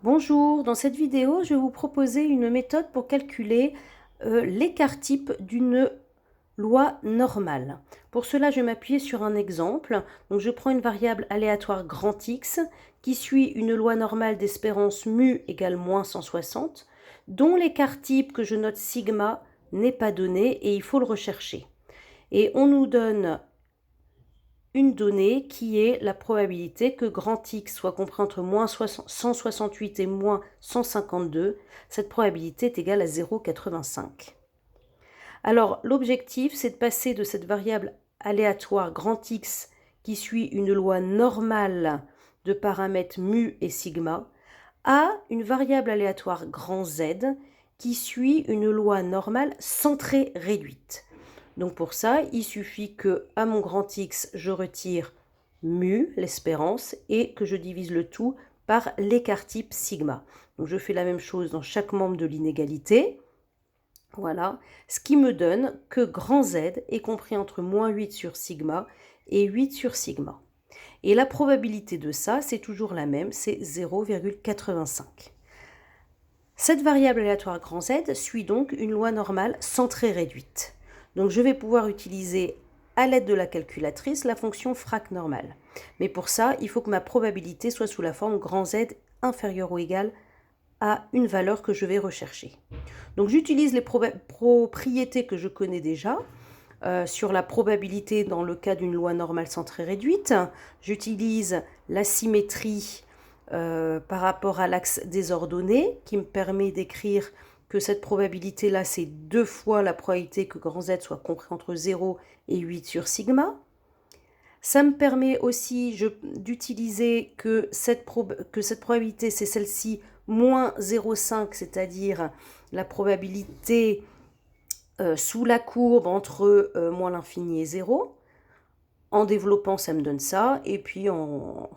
Bonjour, dans cette vidéo, je vais vous proposer une méthode pour calculer l'écart type d'une loi normale. Pour cela, je vais m'appuyer sur un exemple. Donc, je prends une variable aléatoire grand X qui suit une loi normale d'espérance mu égale moins 160, dont l'écart type que je note sigma n'est pas donné et il faut le rechercher. Et on nous donne une donnée qui est la probabilité que grand X soit compris entre moins 168 et moins 152. Cette probabilité est égale à 0,85. Alors, l'objectif, c'est de passer de cette variable aléatoire grand X qui suit une loi normale de paramètres mu et sigma à une variable aléatoire grand Z qui suit une loi normale centrée réduite. Donc pour ça, il suffit que à mon grand X, je retire mu, l'espérance, et que je divise le tout par l'écart type sigma. Donc je fais la même chose dans chaque membre de l'inégalité. Voilà, ce qui me donne que grand Z est compris entre moins 8 sur sigma et 8 sur sigma. Et la probabilité de ça, c'est toujours la même, c'est 0,85. Cette variable aléatoire grand Z suit donc une loi normale centrée réduite. Donc je vais pouvoir utiliser à l'aide de la calculatrice la fonction frac normale. Mais pour ça, il faut que ma probabilité soit sous la forme grand Z inférieur ou égal à une valeur que je vais rechercher. Donc j'utilise les propriétés que je connais déjà. Sur la probabilité dans le cas d'une loi normale centrée réduite, j'utilise la symétrie par rapport à l'axe des ordonnées qui me permet d'écrire que cette probabilité-là, c'est 2 fois la probabilité que grand Z soit compris entre 0 et 8 sur sigma. Ça me permet aussi d'utiliser que cette probabilité, c'est celle-ci, moins 0,5, c'est-à-dire la probabilité sous la courbe entre moins l'infini et 0. En développant, ça me donne ça. Et puis en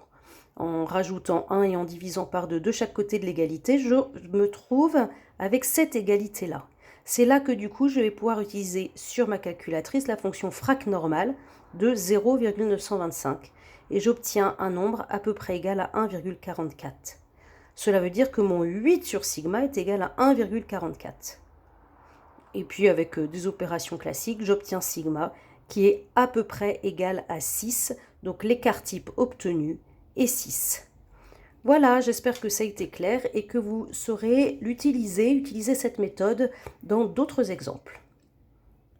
rajoutant 1 et en divisant par 2 de chaque côté de l'égalité, je me trouve avec cette égalité-là. C'est là que du coup, je vais pouvoir utiliser sur ma calculatrice la fonction frac normale de 0,925 et j'obtiens un nombre à peu près égal à 1,44. Cela veut dire que mon 8 sur sigma est égal à 1,44. Et puis avec des opérations classiques, j'obtiens sigma qui est à peu près égal à 6, donc l'écart type obtenu est 6. Voilà, j'espère que ça a été clair et que vous saurez utiliser cette méthode dans d'autres exemples.